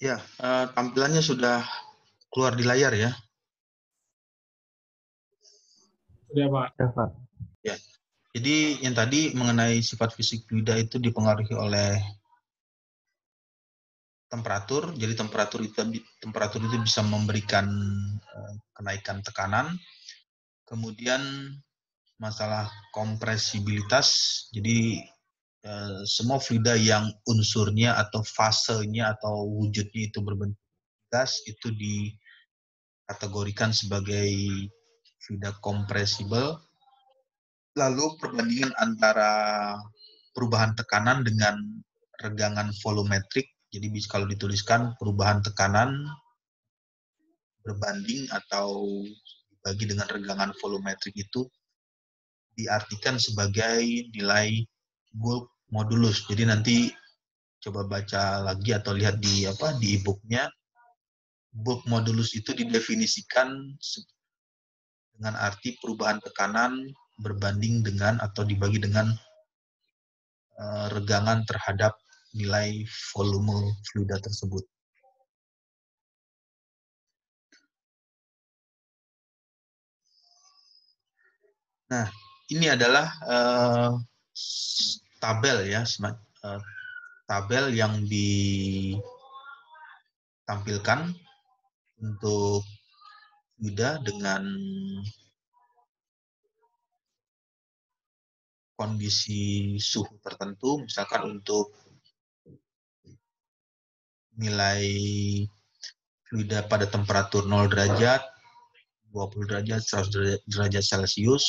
Ya, tampilannya sudah keluar di layar ya. Sudah, Pak. Ya, Pak. Ya. Jadi yang tadi mengenai sifat fisik fluida itu dipengaruhi oleh temperatur. Jadi temperatur itu bisa memberikan kenaikan tekanan. Kemudian masalah kompresibilitas. Jadi semua fluida yang unsurnya atau fasenya atau wujudnya itu berbentuk gas itu dikategorikan sebagai fluida kompresibel. Lalu perbandingan antara perubahan tekanan dengan regangan volumetrik. Jadi kalau dituliskan perubahan tekanan berbanding atau dibagi dengan regangan volumetrik itu diartikan sebagai nilai bulk modulus. Jadi nanti coba baca lagi atau lihat di e-booknya. Bulk modulus itu didefinisikan dengan arti perubahan tekanan berbanding dengan atau dibagi dengan regangan terhadap nilai volume fluida tersebut. Nah, ini adalah tabel ya, tabel yang ditampilkan untuk fluida dengan kondisi suhu tertentu, misalkan untuk nilai fluida pada temperatur 0 derajat, 20 derajat, 100 derajat Celcius,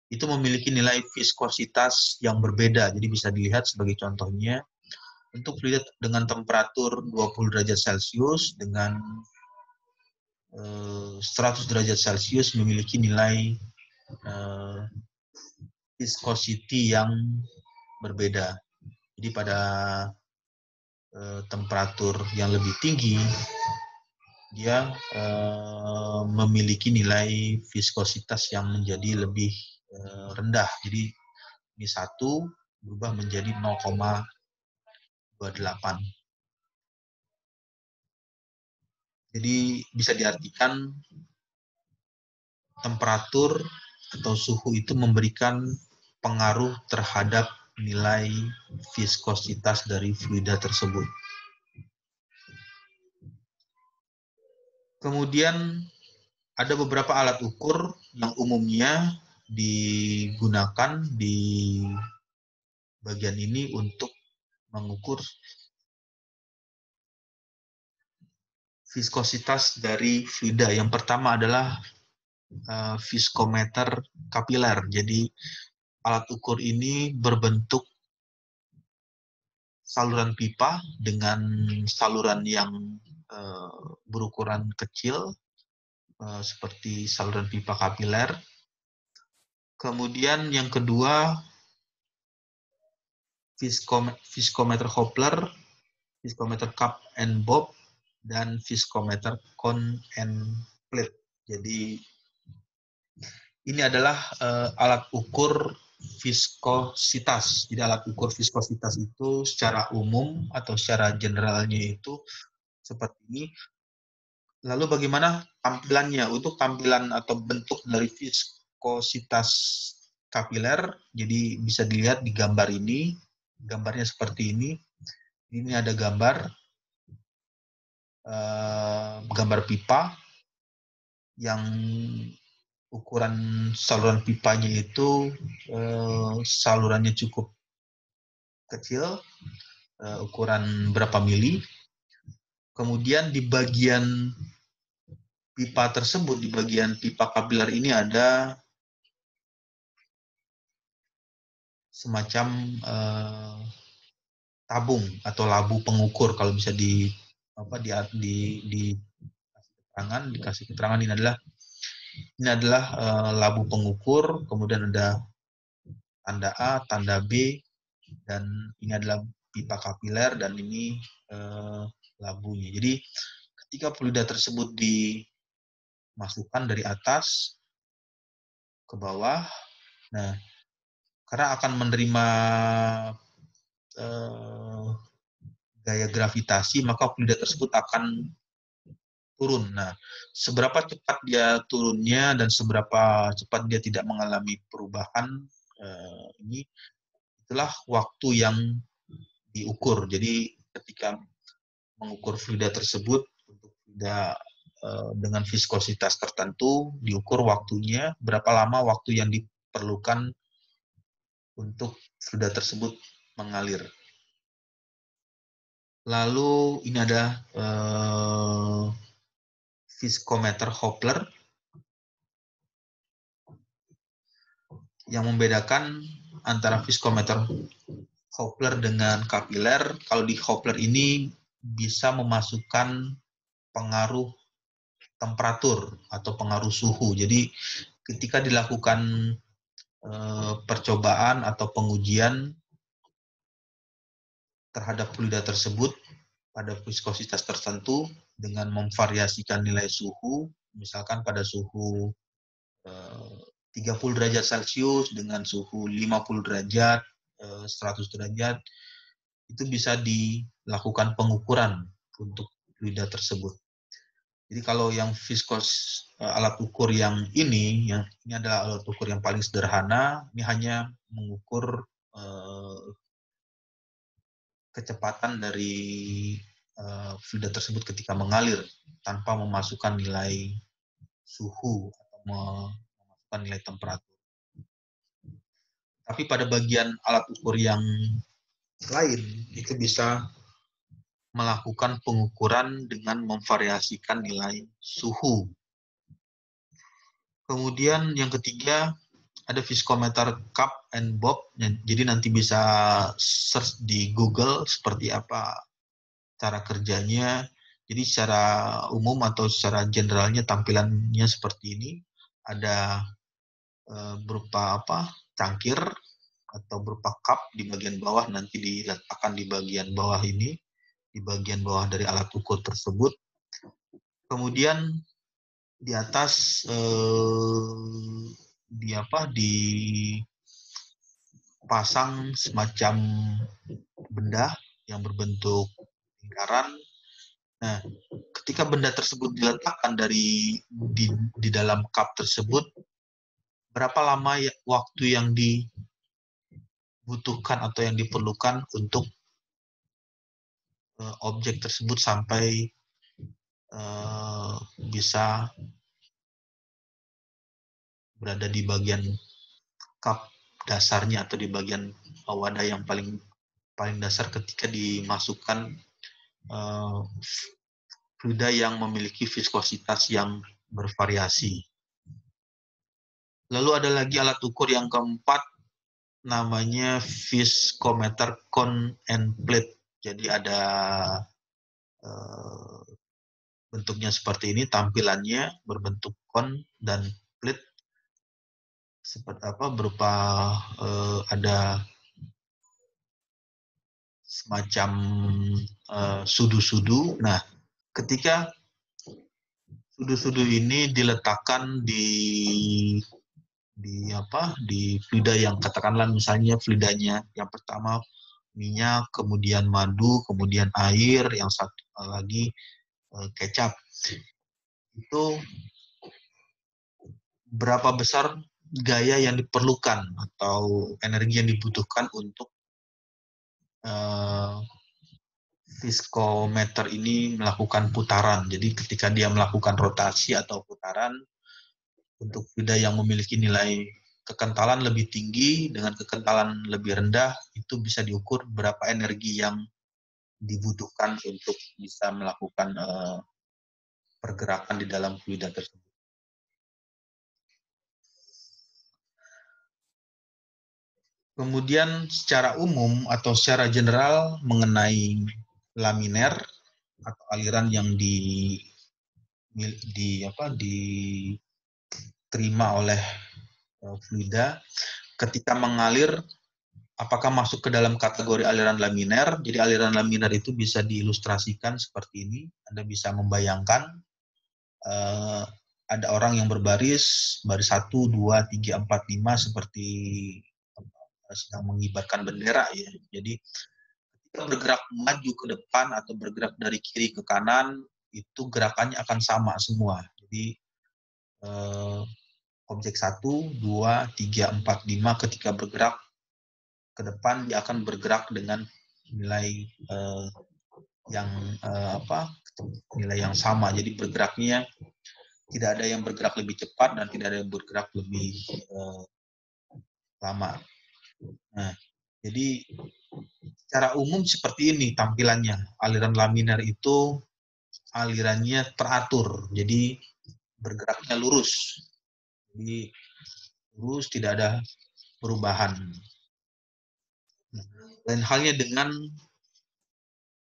itu memiliki nilai viskositas yang berbeda. Jadi bisa dilihat sebagai contohnya, untuk fluida dengan temperatur 20 derajat Celcius dengan 100 derajat Celcius memiliki nilai viscosity yang berbeda. Jadi pada temperatur yang lebih tinggi, dia memiliki nilai viskositas yang menjadi lebih rendah. Jadi ini 1 berubah menjadi 0,28. Jadi bisa diartikan temperatur atau suhu itu memberikan pengaruh terhadap nilai viskositas dari fluida tersebut. Kemudian ada beberapa alat ukur yang umumnya digunakan di bagian ini untuk mengukur viskositas dari fluida. Yang pertama adalah viskometer kapiler. Jadi alat ukur ini berbentuk saluran pipa dengan saluran yang berukuran kecil seperti saluran pipa kapiler. Kemudian yang kedua viskometer Hopler, viskometer cup and bob, dan viskometer cone and plate. Jadi ini adalah alat ukur viskositas. Jadi alat ukur viskositas itu secara umum atau secara generalnya itu seperti ini. Lalu bagaimana tampilannya? Untuk tampilan atau bentuk dari viskositas kapiler, jadi bisa dilihat di gambar ini. Gambarnya seperti ini. Ini ada gambar pipa yang ukuran saluran pipanya itu salurannya cukup kecil, ukuran berapa mili. Kemudian di bagian pipa tersebut, di bagian pipa kapiler ini ada semacam tabung atau labu pengukur. Kalau bisa dikasih keterangan ini adalah labu pengukur, kemudian ada tanda A, tanda B, dan ini adalah pipa kapiler, dan ini labunya. Jadi ketika fluida tersebut dimasukkan dari atas ke bawah, nah karena akan menerima gaya gravitasi, maka fluida tersebut akan turun. Nah, seberapa cepat dia turunnya dan seberapa cepat dia tidak mengalami perubahan, ini itulah waktu yang diukur. Jadi ketika mengukur fluida tersebut untuk fluida dengan viskositas tertentu, diukur waktunya, berapa lama waktu yang diperlukan untuk fluida tersebut mengalir. Lalu ini ada viskometer Hopler yang membedakan antara viskometer Hopler dengan kapiler. Kalau di Hopler ini bisa memasukkan pengaruh temperatur atau pengaruh suhu. Jadi ketika dilakukan percobaan atau pengujian terhadap fluida tersebut pada viskositas tertentu dengan memvariasikan nilai suhu, misalkan pada suhu 30 derajat Celcius dengan suhu 50 derajat, 100 derajat, itu bisa dilakukan pengukuran untuk fluida tersebut. Jadi kalau yang alat ukur yang ini adalah alat ukur yang paling sederhana, ini hanya mengukur kecepatan dari fluida tersebut ketika mengalir tanpa memasukkan nilai suhu atau memasukkan nilai temperatur. Tapi pada bagian alat ukur yang lain itu bisa melakukan pengukuran dengan memvariasikan nilai suhu. Kemudian yang ketiga ada viskometer cup and bob. Jadi nanti bisa search di Google seperti apa cara kerjanya. Jadi secara umum atau secara generalnya tampilannya seperti ini. Ada berupa cangkir atau berupa cup di bagian bawah, nanti diletakkan di bagian bawah ini, di bagian bawah dari alat ukur tersebut. Kemudian di atas dipasang semacam benda yang berbentuk lingkaran. Nah, ketika benda tersebut diletakkan di dalam cup tersebut, berapa lama waktu yang dibutuhkan atau yang diperlukan untuk objek tersebut sampai bisa berada di bagian cup dasarnya atau di bagian wadah yang paling dasar ketika dimasukkan fluida yang memiliki viskositas yang bervariasi. Lalu ada lagi alat ukur yang keempat, namanya viskometer cone and plate. Jadi ada bentuknya seperti ini, tampilannya berbentuk cone dan plate, seperti berupa ada semacam sudu-sudu. Nah, ketika sudu-sudu ini diletakkan di fluida yang katakanlah misalnya fluidanya yang pertama minyak, kemudian madu, kemudian air, yang satu lagi kecap. Itu berapa besar gaya yang diperlukan atau energi yang dibutuhkan untuk viskometer ini melakukan putaran. Jadi ketika dia melakukan rotasi atau putaran, untuk fluida yang memiliki nilai kekentalan lebih tinggi dengan kekentalan lebih rendah, itu bisa diukur berapa energi yang dibutuhkan untuk bisa melakukan pergerakan di dalam fluida tersebut. Kemudian secara umum atau secara general mengenai laminer atau aliran yang diterima oleh fluida ketika mengalir, apakah masuk ke dalam kategori aliran laminer. Jadi aliran laminer itu bisa diilustrasikan seperti ini. Anda bisa membayangkan ada orang yang berbaris, baris 1, 2, 3, 4, 5 seperti sedang mengibarkan bendera ya. Jadi kita bergerak maju ke depan atau bergerak dari kiri ke kanan, itu gerakannya akan sama semua. Jadi objek 1, 2, 3, 4, 5 ketika bergerak ke depan dia akan bergerak dengan nilai nilai yang sama. Jadi bergeraknya tidak ada yang bergerak lebih cepat dan tidak ada yang bergerak lebih lama. Nah, jadi secara umum seperti ini tampilannya. Aliran laminar itu alirannya teratur, jadi bergeraknya lurus. Jadi lurus, tidak ada perubahan. Lain halnya dengan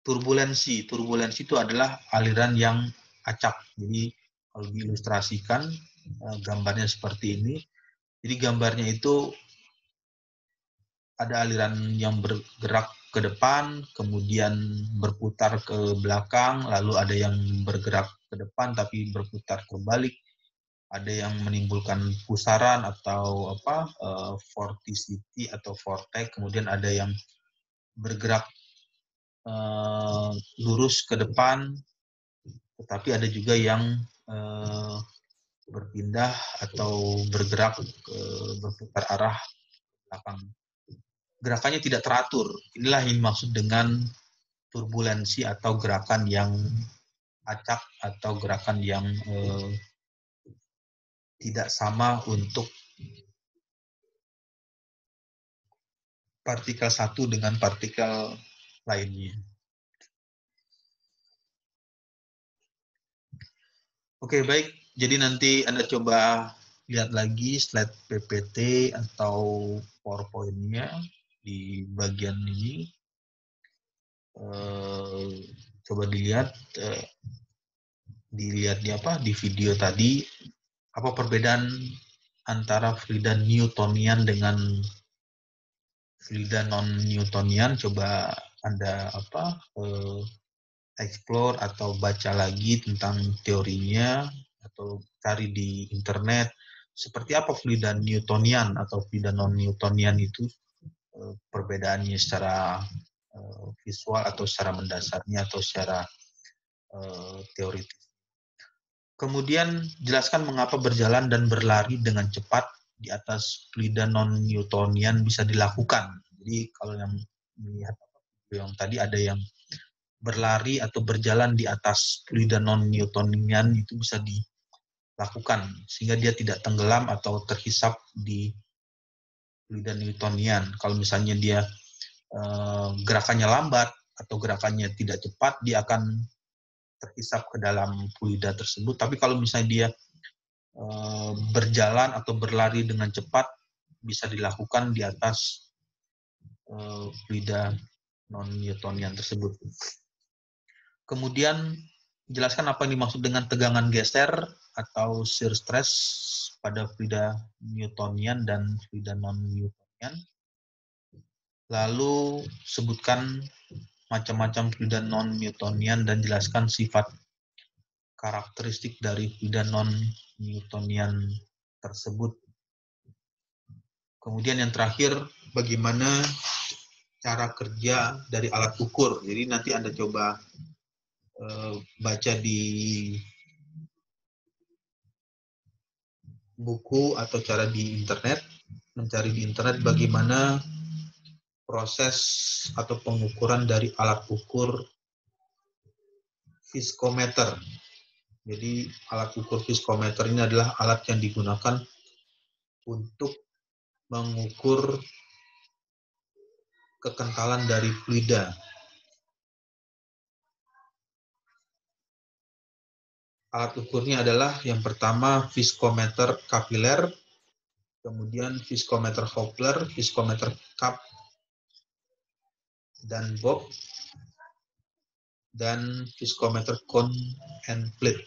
turbulensi. Turbulensi itu adalah aliran yang acak. Jadi kalau diilustrasikan gambarnya seperti ini. Jadi gambarnya itu ada aliran yang bergerak ke depan, kemudian berputar ke belakang, lalu ada yang bergerak ke depan tapi berputar terbalik, ada yang menimbulkan pusaran atau vorticity atau vortex, kemudian ada yang bergerak lurus ke depan, tetapi ada juga yang berpindah atau bergerak berputar arah belakang. Gerakannya tidak teratur. Inilah yang dimaksud dengan turbulensi atau gerakan yang acak atau gerakan yang tidak sama untuk partikel satu dengan partikel lainnya. Oke, baik. Jadi nanti Anda coba lihat lagi slide PPT atau PowerPoint-nya di bagian ini. Coba dilihat di video tadi, apa perbedaan antara fluida Newtonian dengan fluida non-Newtonian. Coba Anda explore atau baca lagi tentang teorinya atau cari di internet seperti apa fluida Newtonian atau fluida non-Newtonian itu, perbedaannya secara visual atau secara mendasarnya atau secara teoritis. Kemudian jelaskan mengapa berjalan dan berlari dengan cepat di atas fluida non-Newtonian bisa dilakukan. Jadi kalau yang melihat yang tadi ada yang berlari atau berjalan di atas fluida non-Newtonian itu bisa dilakukan sehingga dia tidak tenggelam atau terhisap di fluida Newtonian. Kalau misalnya dia gerakannya lambat atau gerakannya tidak cepat, dia akan terhisap ke dalam fluida tersebut. Tapi kalau misalnya dia berjalan atau berlari dengan cepat, bisa dilakukan di atas fluida non-Newtonian tersebut. Kemudian jelaskan apa yang dimaksud dengan tegangan geser atau shear stress pada fluida Newtonian dan fluida non-Newtonian. Lalu sebutkan macam-macam fluida non-Newtonian dan jelaskan sifat karakteristik dari fluida non-Newtonian tersebut. Kemudian yang terakhir, bagaimana cara kerja dari alat ukur. Jadi nanti Anda coba baca di buku atau cara di internet, mencari di internet bagaimana proses atau pengukuran dari alat ukur viskometer. Jadi alat ukur viskometer ini adalah alat yang digunakan untuk mengukur kekentalan dari fluida. Alat ukurnya adalah yang pertama viskometer kapiler, kemudian viskometer Hopler, viskometer cup dan bob, dan viskometer cone and plate.